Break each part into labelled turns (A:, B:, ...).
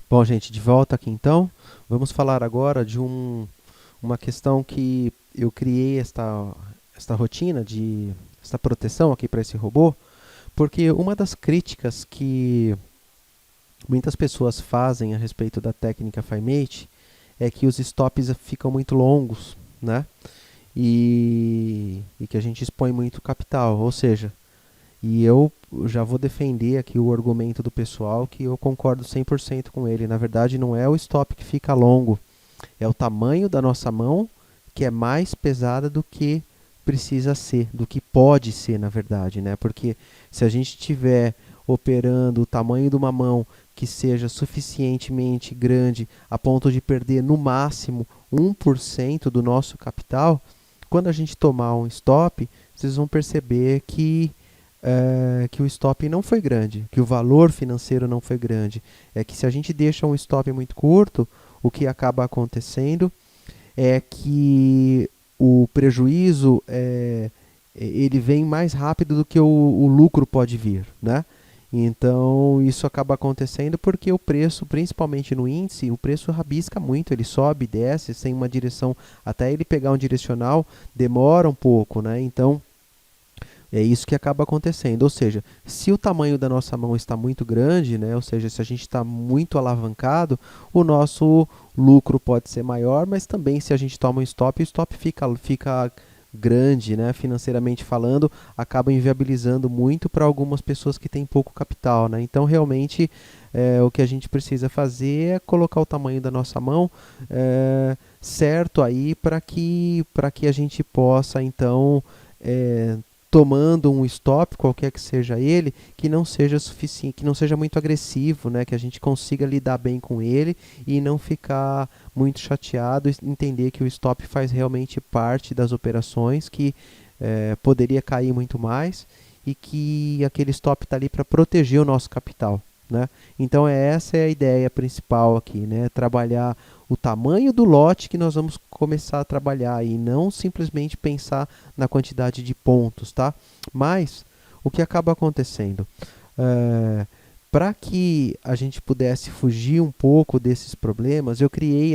A: Bom, gente, de volta aqui então. Vamos falar agora de uma questão que eu criei esta rotina de esta proteção aqui para esse robô, porque uma das críticas que muitas pessoas fazem a respeito da técnica FiMate é que os stops ficam muito longos, né? E que a gente expõe muito capital, ou seja, e eu já vou defender aqui o argumento do pessoal que eu concordo 100% com ele. Na verdade, não é o stop que fica longo, é o tamanho da nossa mão que é mais pesada do que precisa ser, do que pode ser, na verdade, né? Porque se a gente estiver operando o tamanho de uma mão que seja suficientemente grande a ponto de perder no máximo 1% do nosso capital, quando a gente tomar um stop, vocês vão perceber que o stop não foi grande, que o valor financeiro não foi grande. É que se a gente deixa um stop muito curto, o que acaba acontecendo é que o prejuízo ele vem mais rápido do que o lucro pode vir, né? Então isso acaba acontecendo porque o preço, principalmente no índice, o preço rabisca muito, ele sobe, desce, sem uma direção, até ele pegar um direcional demora um pouco, né? Então é isso que acaba acontecendo. Ou seja, se o tamanho da nossa mão está muito grande, né, ou seja, se a gente está muito alavancado, o nosso lucro pode ser maior, mas também se a gente toma um stop, o stop fica grande, né, financeiramente falando, acaba inviabilizando muito para algumas pessoas que têm pouco capital, né? Então, realmente, o que a gente precisa fazer é colocar o tamanho da nossa mão certo aí para que a gente possa, então, é, tomando um stop, qualquer que seja ele, que não seja suficiente, que não seja muito agressivo, né? Que a gente consiga lidar bem com ele e não ficar muito chateado, entender que o stop faz realmente parte das operações, que poderia cair muito mais e que aquele stop está ali para proteger o nosso capital. Né? Então essa é a ideia principal aqui, né? Trabalhar o tamanho do lote que nós vamos começar a trabalhar e não simplesmente pensar na quantidade de pontos, tá? Mas o que acaba acontecendo? Para que a gente pudesse fugir um pouco desses problemas, eu criei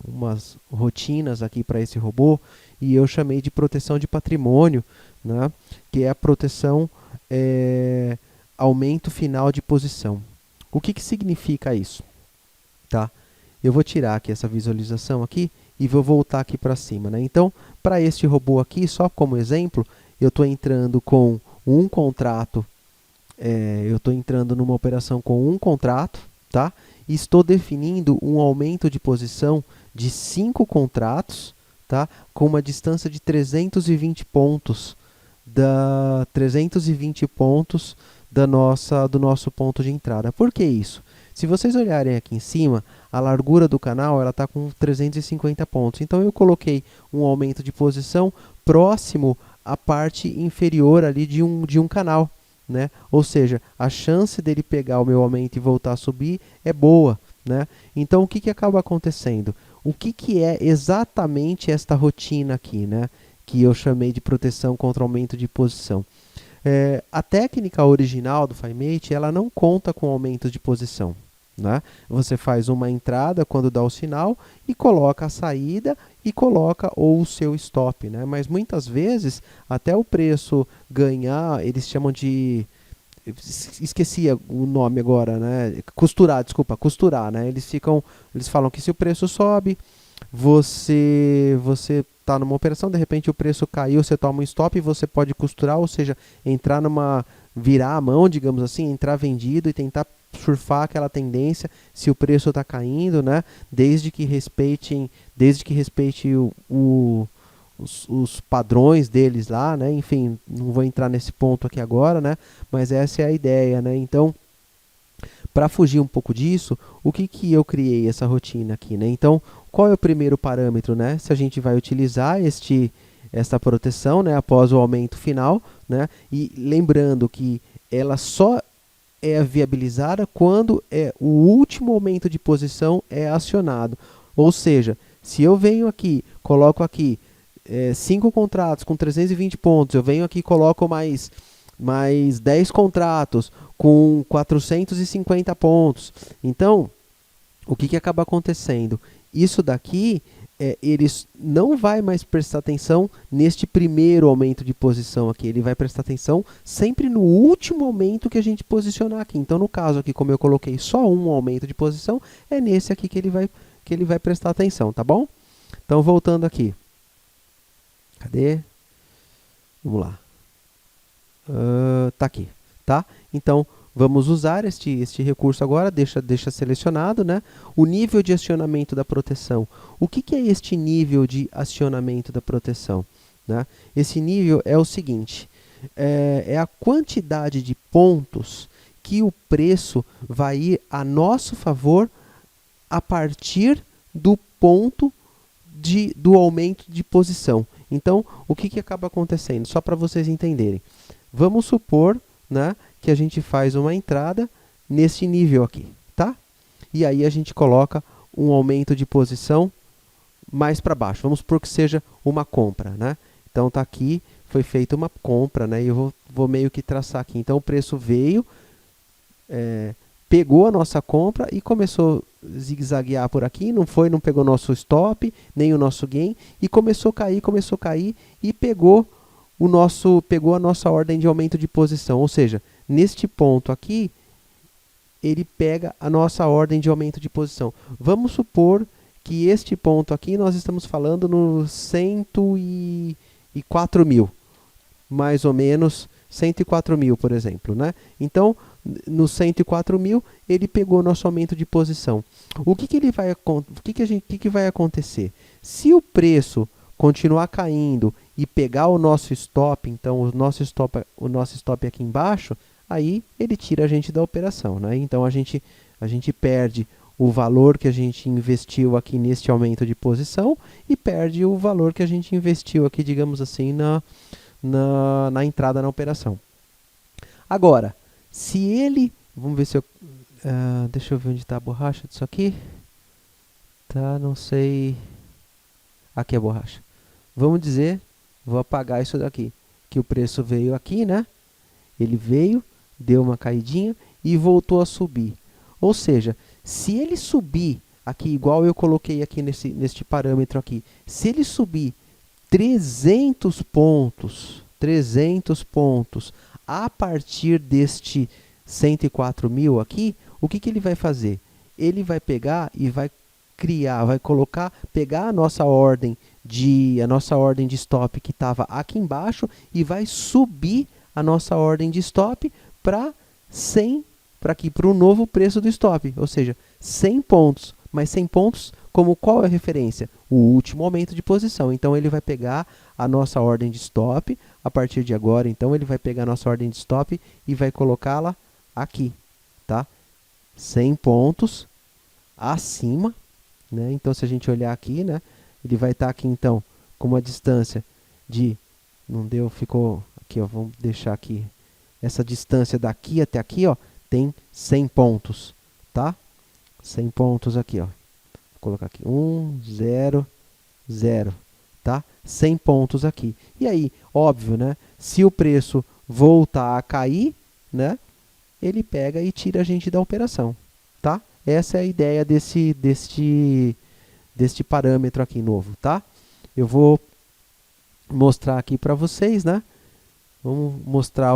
A: umas rotinas aqui para esse robô e eu chamei de proteção de patrimônio, né? Que é a proteção aumento final de posição. O que significa isso? Tá? Eu vou tirar aqui essa visualização aqui e vou voltar aqui para cima. Né? Então, para este robô aqui, só como exemplo, eu estou entrando com um contrato, eu estou entrando numa operação com um contrato, tá? E estou definindo um aumento de posição de 5 contratos, tá? Com uma distância de 320 pontos, 320 pontos do nosso ponto de entrada. Por que isso? Se vocês olharem aqui em cima, a largura do canal está com 350 pontos. Então eu coloquei um aumento de posição próximo à parte inferior ali de um canal. Né? Ou seja, a chance dele pegar o meu aumento e voltar a subir é boa. Né? Então o que acaba acontecendo? O que é exatamente esta rotina aqui, né? Que eu chamei de proteção contra aumento de posição? A técnica original do FiMate, ela não conta com aumento de posição. Né? Você faz uma entrada quando dá o sinal e coloca a saída e coloca o seu stop. Né? Mas muitas vezes, até o preço ganhar, eles chamam de... Esqueci o nome agora, né? Costurar, desculpa, costurar. Né? Eles falam que se o preço sobe, você está numa operação, de repente o preço caiu, você toma um stop e você pode costurar, ou seja, virar a mão, digamos assim, entrar vendido e tentar surfar aquela tendência se o preço está caindo, né? Desde que respeite os padrões deles lá, né? Enfim, não vou entrar nesse ponto aqui agora, né? Mas essa é a ideia, né? Então, para fugir um pouco disso, o que eu criei essa rotina aqui, né? Então, qual é o primeiro parâmetro, né? Se a gente vai utilizar esta proteção, né? Após o aumento final, né? E lembrando que ela só é viabilizada quando o último aumento de posição é acionado. Ou seja, se eu venho aqui, coloco aqui 5 contratos com 320 pontos, eu venho aqui e coloco mais 10 contratos com 450 pontos. Então, o que acaba acontecendo? Isso daqui, ele não vai mais prestar atenção neste primeiro aumento de posição aqui. Ele vai prestar atenção sempre no último aumento que a gente posicionar aqui. Então, no caso aqui, como eu coloquei só um aumento de posição, é nesse aqui que ele vai prestar atenção, tá bom? Então, voltando aqui. Cadê? Vamos lá. Tá aqui, tá? Então, vamos usar este recurso agora, deixa selecionado, né? O nível de acionamento da proteção. O que é este nível de acionamento da proteção? Né? Esse nível é o seguinte, é a quantidade de pontos que o preço vai ir a nosso favor a partir do ponto do aumento de posição. Então, o que acaba acontecendo? Só para vocês entenderem. Vamos supor, né, que a gente faz uma entrada nesse nível aqui, tá? E aí a gente coloca um aumento de posição mais para baixo. Vamos supor que seja uma compra, né? Então tá aqui, foi feita uma compra, né? E eu vou meio que traçar aqui. Então o preço veio, pegou a nossa compra e começou a zigue-zaguear por aqui, não pegou nosso stop, nem o nosso gain, e começou a cair e pegou a nossa ordem de aumento de posição, ou seja, neste ponto aqui, ele pega a nossa ordem de aumento de posição. Vamos supor que este ponto aqui, nós estamos falando no 104 mil, mais ou menos 104 mil, por exemplo, né? Então, no 104 mil, ele pegou nosso aumento de posição. O que vai acontecer? Se o preço continuar caindo e pegar o nosso stop, então o nosso stop aqui embaixo, aí ele tira a gente da operação, né? Então a gente perde o valor que a gente investiu aqui neste aumento de posição e perde o valor que a gente investiu aqui, digamos assim, na entrada na operação. Agora, se ele... Vamos ver se eu... deixa eu ver onde está a borracha disso aqui. Tá, não sei... Aqui é a borracha. Vamos dizer, vou apagar isso daqui, que o preço veio aqui, né? Ele veio, deu uma caidinha e voltou a subir. Ou seja, se ele subir aqui, igual eu coloquei aqui neste parâmetro aqui, se ele subir 300 pontos a partir deste 104 mil aqui, o que ele vai fazer? Ele vai pegar e vai pegar a nossa ordem de stop que estava aqui embaixo e vai subir a nossa ordem de stop para 100, para o novo preço do stop, ou seja, 100 pontos. Mas 100 pontos, como qual é a referência? O último aumento de posição. Então ele vai pegar a nossa ordem de stop, a partir de agora, então ele vai pegar a nossa ordem de stop e vai colocá-la aqui, tá? 100 pontos acima, né? Então se a gente olhar aqui, né, ele vai estar aqui então com uma distância de, não deu, ficou aqui, ó, vamos deixar aqui, essa distância daqui até aqui, ó, tem 100 pontos, tá? 100 pontos aqui, ó. Vou colocar aqui 1, 0, 0, tá? 100 pontos aqui. E aí, óbvio, né? Se o preço voltar a cair, né, ele pega e tira a gente da operação, tá? Essa é a ideia deste parâmetro aqui novo, tá? Eu vou mostrar aqui para vocês, né? Vamos mostrar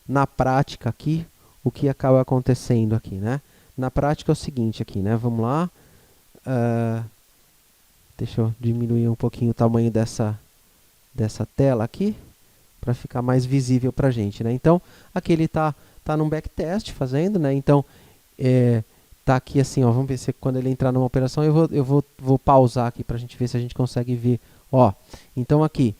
A: na prática aqui o que acaba acontecendo aqui, né? Na prática é o seguinte aqui, né? Vamos lá. Deixa eu diminuir um pouquinho o tamanho dessa tela aqui para ficar mais visível para a gente, né? Então, aqui ele tá num backtest fazendo, né? Então, tá aqui assim, ó, vamos ver se quando ele entrar numa operação eu vou pausar aqui para a gente ver se a gente consegue ver, ó. Então aqui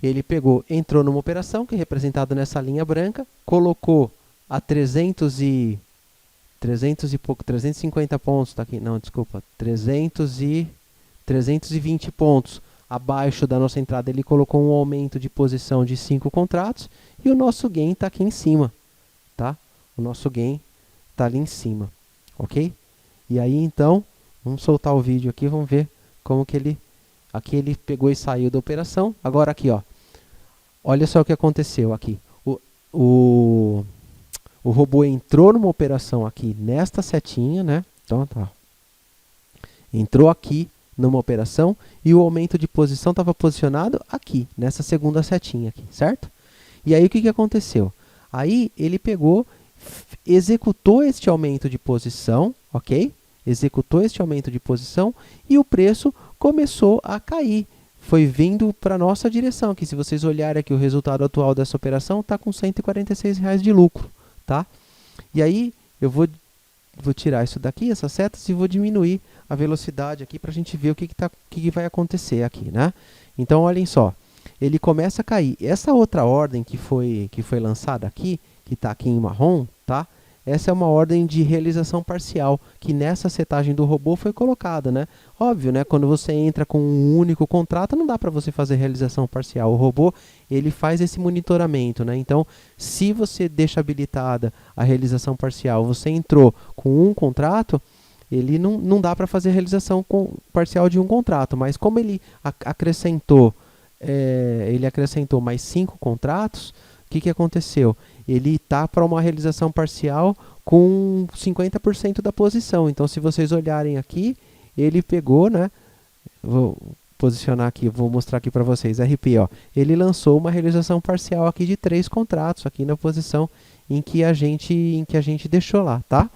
A: ele entrou numa operação que é representada nessa linha branca, colocou a 350 pontos, tá aqui, não, desculpa, 320 pontos abaixo da nossa entrada, ele colocou um aumento de posição de 5 contratos e o nosso gain está aqui em cima, tá? O nosso gain está ali em cima, ok? E aí então, vamos soltar o vídeo aqui, vamos ver como que aqui ele pegou e saiu da operação. Agora aqui, ó, olha só o que aconteceu aqui. O robô entrou numa operação aqui nesta setinha, né? Então tá, entrou aqui numa operação e o aumento de posição estava posicionado aqui, nessa segunda setinha aqui, certo? E aí o que aconteceu? Aí ele pegou, executou este aumento de posição, ok? Executou este aumento de posição e o preço começou a cair. Foi vindo para a nossa direção, que se vocês olharem aqui o resultado atual dessa operação, está com R$146 de lucro, tá? E aí eu vou tirar isso daqui, essas setas, e vou diminuir a velocidade aqui para a gente ver o que vai acontecer aqui, né? Então, olhem só, ele começa a cair. Essa outra ordem que foi lançada aqui, que está aqui em marrom, tá? Essa é uma ordem de realização parcial, que nessa setagem do robô foi colocada, né? Óbvio, né? Quando você entra com um único contrato, não dá para você fazer realização parcial. O robô, ele faz esse monitoramento, né? Então, se você deixa habilitada a realização parcial, você entrou com um contrato, ele não dá para fazer realização parcial de um contrato, mas como ele acrescentou mais 5 contratos, o que aconteceu? Ele está para uma realização parcial com 50% da posição. Então, se vocês olharem aqui, ele pegou, né? Vou posicionar aqui, vou mostrar aqui para vocês, RP, ó. Ele lançou uma realização parcial aqui de 3 contratos, aqui na posição em que a gente deixou lá, tá?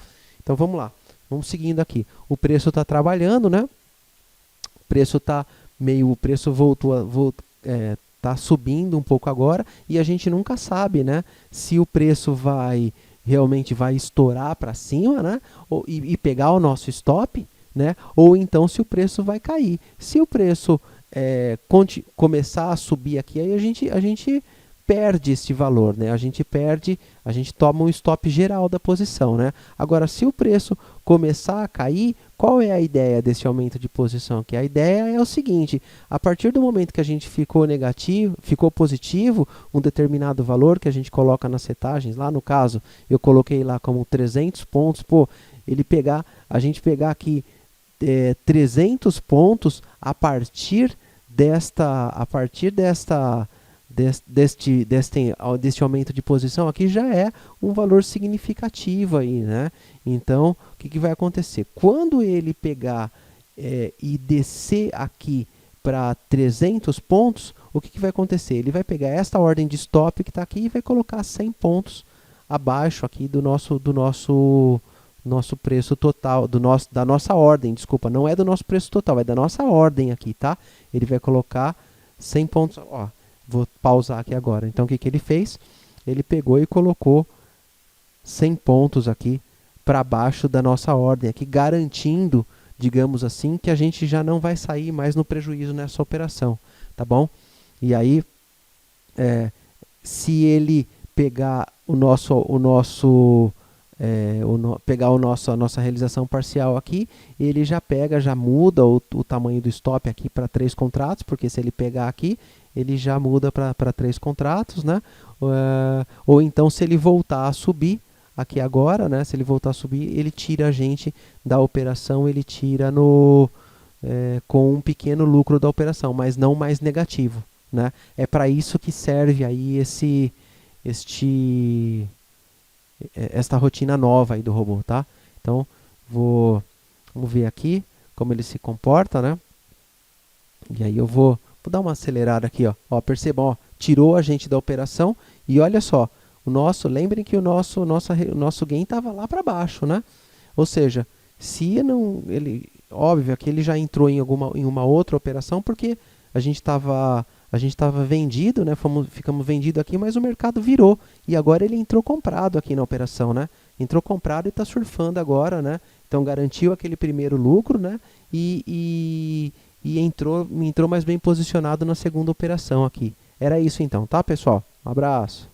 A: Então, vamos lá. Vamos seguindo aqui. O preço está trabalhando, né? O preço tá subindo um pouco agora e a gente nunca sabe, né, se o preço realmente vai estourar para cima, né, e pegar o nosso stop, né, ou então se o preço vai cair. Se o preço começar a subir aqui, aí a gente perde esse valor, né? A gente toma um stop geral da posição, né? Agora, se o preço começar a cair, qual é a ideia desse aumento de posição? Que a ideia é o seguinte: a partir do momento que a gente ficou positivo, um determinado valor que a gente coloca nas setagens, lá no caso, eu coloquei lá como 300 pontos, a gente pegar aqui 300 pontos a partir deste aumento de posição aqui já é um valor significativo aí, né? Então, o que vai acontecer? Quando ele pegar e descer aqui para 300 pontos, o que vai acontecer? Ele vai pegar esta ordem de stop que está aqui e vai colocar 100 pontos abaixo aqui do nosso preço total, da nossa ordem, desculpa, não é do nosso preço total, é da nossa ordem aqui, tá? Ele vai colocar 100 pontos, ó. Vou pausar aqui agora. Então, o que ele fez? Ele pegou e colocou 100 pontos aqui para baixo da nossa ordem, aqui garantindo, digamos assim, que a gente já não vai sair mais no prejuízo nessa operação, tá bom? E aí, se ele pegar a nossa realização parcial aqui, ele já muda o tamanho do stop aqui para 3 contratos, porque se ele pegar aqui, ele já muda para 3 contratos, né? Ou então, se ele voltar a subir aqui agora, né? Se ele voltar a subir, ele tira a gente da operação, ele tira com um pequeno lucro da operação, mas não mais negativo, né? É para isso que serve aí esta rotina nova aí do robô, tá? Então, vamos ver aqui como ele se comporta, né? E aí eu vou dar uma acelerada aqui, ó. Percebam, ó, tirou a gente da operação e olha só, lembrem que o nosso gain estava lá para baixo, né? Ou seja, óbvio que ele já entrou em uma outra operação porque a gente estava vendido, né? Ficamos vendido aqui, mas o mercado virou e agora ele entrou comprado aqui na operação, né? Entrou comprado e está surfando agora, né? Então garantiu aquele primeiro lucro, né? E entrou mais bem posicionado na segunda operação aqui. Era isso então, tá, pessoal? Um abraço.